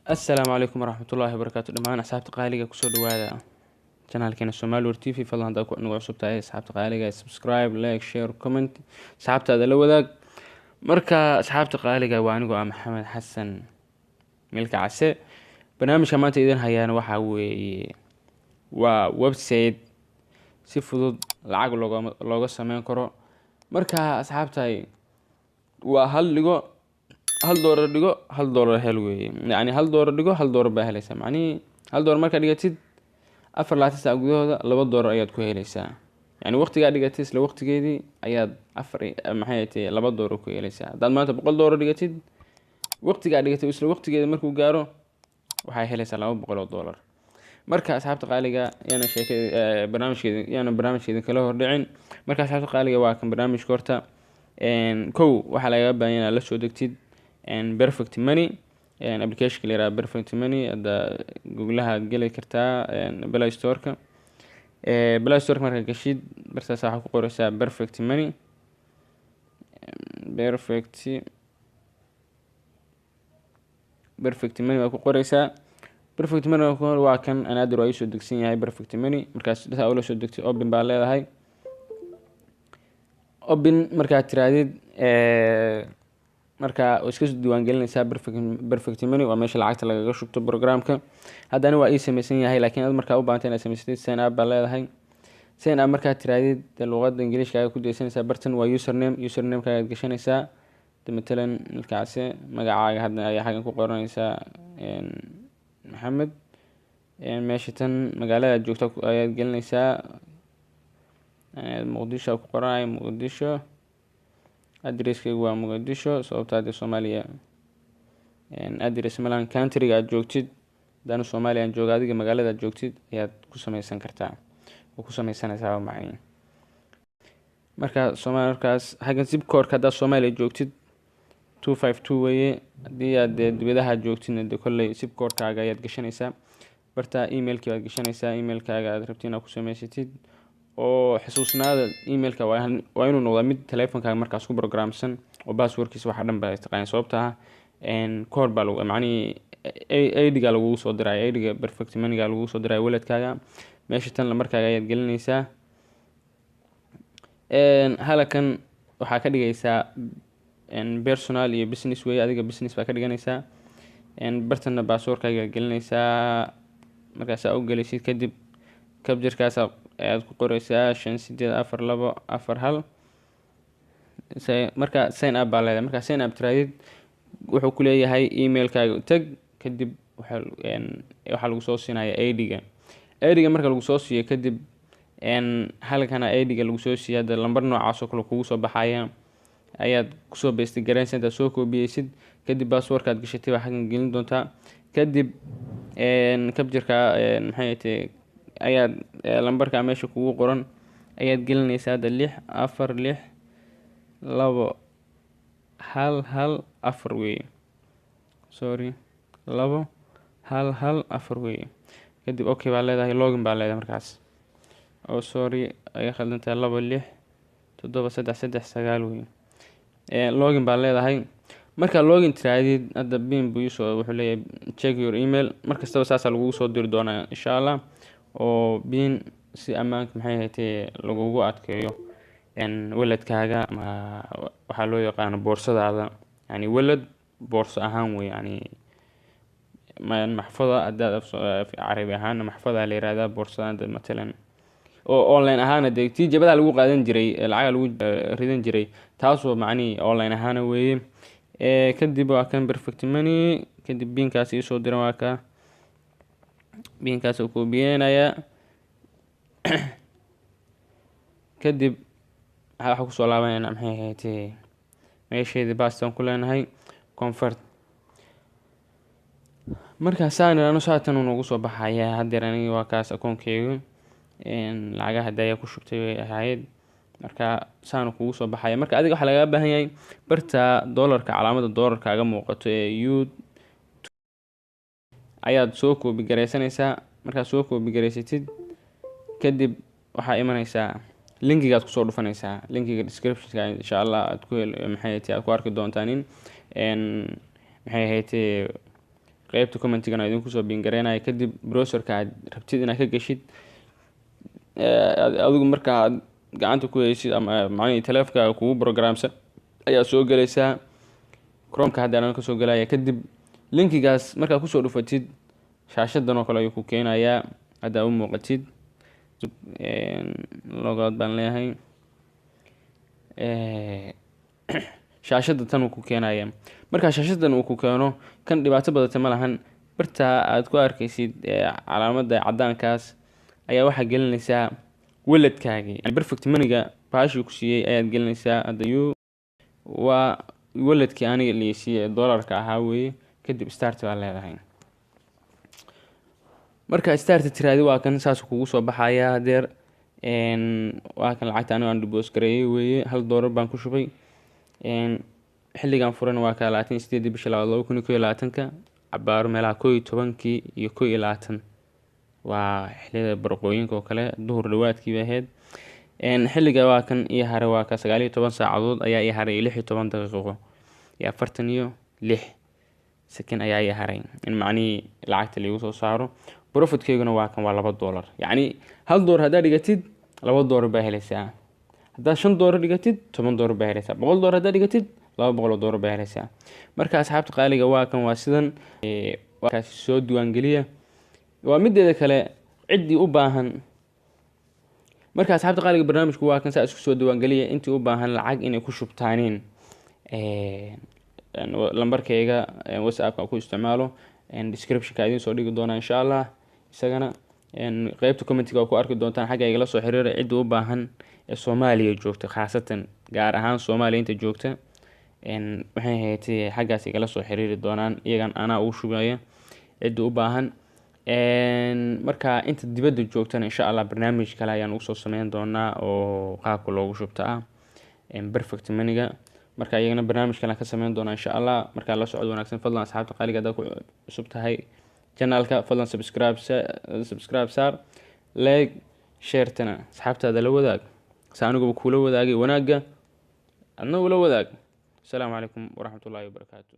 السلام عليكم ورحمة الله وبركاته دمان أصحابتي qaaliga kusoo dhawaada channelkeena Somali World TV fadlan hadda ku nagu cusub tahay asxaabta qaaliga subscribe like share comment asxaabtaada la wadaag marka asxaabta qaaliga waa anigu Maxamed Xasan milka case barnaamijka maanta idin hayaan waxa weeye waa website si fudud lacag looga sameyn karo marka asxaabtay waa $1 dhigo $1 hel weeye yani $1 dhigo $1 baa helaysaa macni $1 marka dhigatid 4 saac gudahooda $2 ayaad ku helaysaa yani waqtiga dhigatid isla waqtigeedii ayaad maxay tahay $2 ku helaysaa hadaad maanta $100 dhigatid waqtiga dhigatid isla waqtigeeda markuu gaaro waxay helaysaa $200 marka asxaabta qaaliga barnaamijkeeda kala hordhicin marka asxaabta qaaliga waa kan barnaamijka horta kow waxa laga baahan yahay la soo degtid perfect money application kale yaraad perfect money hada googlaha gali kartaa play store-ka marka gashid bartaas waxa ku qoraysaa perfect money waa ku qoraysaa perfect money waa kan anaadir ay soo degsan yahay perfect money markaas dadka oo la soo degtay open baa leedahay open marka tiraadid marka iska diiwaan gelinaysaa perfect money waa meesha lacagta lagaga shubto programka hadana waa ii sameeysan yahay laakiin aad marka u baahan tahay sameysatid sign up baa leedahay sign up marka tiraadid luqadda ingiriiska ku deesanaysaa bartan waa username ka gashanaysaa مثلا الكعسة مقعاga hadda ayaa xagan ku qoranaysaa maxamed meesha tan magaalada joogto ayaad gelinaysaa muqdisho ku qoranay muqdisho addresskaygu waa muqdisho sababta Soomaaliya address malan country-ga aad joogtid hadana Soomaaliya aan joogo adiga magaalada aad joogtid ayaad ku sameysan kartaa oo ku sameysanaysaa macni marka Soomaalkaas xagan zip code hadda Soomaaliya joogtid 252 weeye hadii aad dibadaha joogtid kolley zip code-kaaga ayaad gashanaysaa barta email-ka aad gashanaysaa email-kaaga aad rabtid inaad ku sameysatid oo xusuusnaada email-ka waa inuu noqdo mid telefonkaaga markaas ku programsan oo password-kiisa waxa dhan baa taqaan sababta code baa lagu macni ID-ga lagu soo diray ID-ga perfect money-ga lagu soo diray wallet-kaaga meesha tan markaaga ayaad gelinaysaa halakan waxa ka dhigaysaa personal iyo business way adiga business baa ka dhiganaysaa bartana password-kaaga gelinaysaa markaas aad u gelisid kadib capture-kaas aad ku qoraysaa 584241 marka sign up baa leedahay marka sign up tiraadid wuxuu ku leeyahay email-kaaga tag kadib waxa lagu soo siinayaa ID-ga marka lagu soo siiyo kadib halkan ID-ga lagu soo siiyo hada lambar noocaas oo kale kugu soo baxaya ayaad ku soo paste gareynaysaa soo koobiyaysid kadib password-ka aad gashatay waxa kan gelin doontaa kadib capture-ka maxay tahay ayaad lambarka meesha kugu qoran ayaad gelinaysaa 6462114 weeye 6462114 weeye kadib okay baa leedahay login baa leedahay markaas ay khaldantahay 267339 weeye login baa leedahay marka login tiraadid hadda bin buuso wuxuu leeyahay check your email markasta saas lagu soo diri doonaa insha Allah oo bin si amaanka maxay ahaatee lagugu adkeeyo wallet-kaaga ama waxa loo yaqaan boorsadaada yani wallet boorso ahaan way yani maxfada adaad Carabi ahaan maxfada la yiraahdaa boorsada مثلا oo online ahaan tiijabada lagu qaadan jiray lacag lagu ridan jiray taasoo macni online ahaan weeye kadib waa kan perfect money kadib binkaas ii soo diran waa ka binkaas oo koobiyeenaya kadib waxa ku soo laabanayna maxay ahaatee meesheedii baastan ku leenahay convert marka saanana saatan uu nagu soo baxaya hadeer aniga waa kaas akoonkeyga lacagaha hadaya ku shubtay ahayd marka saan kugu soo baxaya marka adiga waxa laga baahan yahay barta dollarka calaamada dollarkaaga muuqato ee ayaad soo koobi gareysanaysaa marka soo koobi gareysatid kadib waxa imanaysaa linkiga aad ku soo dhufanaysaa linkiga description-ka insha Allah aad ku maxay tahay aad ku arki doontaan maxay ahayd qaybta commentigana idinku soo biingareynaya kadib browserka aad rabtid inaad ka geshid adigu marka aad gacanta ku haysid ama macnaheedu taleefankaaga kugu programsan ayaa soo galaysaa chromeka haddana ka soo galaya kadib linkigaas markaa kusoo dhufatid shaashadan oo kale ayuu ku keenayaa hadda u muuqatid logood baan leeyahay shaashada tan uu ku keenaya marka shaashadan uu ku keeno kan dhibaato badata ma lahan barta aad ku arkaysid calaamada cadaankaas ayaa waxaa gelinaysaa walletkaagii perfect moneyga baashii ku siiyey ayaad gelinaysaa hadda waa walletkii aniga la siiyey dollarka ahaa weeye kadib start baa leedahay marka start tiraadi waa kan saas kugu soo baxaya hadeer waa kan lacagta aniga aan deposit gareeyay weeye $1 baan ku shubay xilligan furan waa ka 28 bisha 2021 cabaar meelaha 11 iyo 12 waa xilliga barqooyinka oo kale duhur dhawaadkii bay ahayd xilliga waa kan ii haray waa ka 19 saacadood ayaa ii haray 16 daqiiqo iyo 46 second ayaa ii haray in macnii lacagta lagu soo saaro profitkeyguna waa kan waa $2 yacni $1 haddaad dhigatid $2 baa helaysaa haddaad $5 dhigatid $10 baa helaysaa $100 haddaad dhigatid $200 baa helaysaa marka asxaabta qaaliga waa kan waa sidan waa kaasi soo diiwaangeliya waa mideeda kale ciddii u baahan marka asxaabta qaaliga barnaamijku waa kan saa isku soo diiwaangeliya intii u baahan lacag inay ku shubtaaniin lambarkayga whatsappka ku isticmaalo descriptionka idin soo dhigi doona insha Allah isagana qaybta commentiga ku arki doontaan xagga igala soo xiriira cid u baahan ee Soomaaliya joogta khaasatan gaar ahaan Soomaaliya inta joogta waxay hay'atay xaggaas igala soo xiriiri doonaan iyagan ana ugu shubaya cid u baahan marka inta dibadda joogtana insha Allah barnaamij kale ayaan ugu soo sameyn doonaa oo qaabka loogu shubtaa perfect moneyga marka iyagana barnaamij kale ka sameyn doonaa insha Allah marka la socod wanaagsan fadlan asxaabta qaaliga dadku cusub tahay channelka fadlan subscribe saar like share tana asxaabtaada la wadaag saanigu kula wadaagay wanaaga adna wala wadaag السلام عليكم ورحمة الله وبركاته.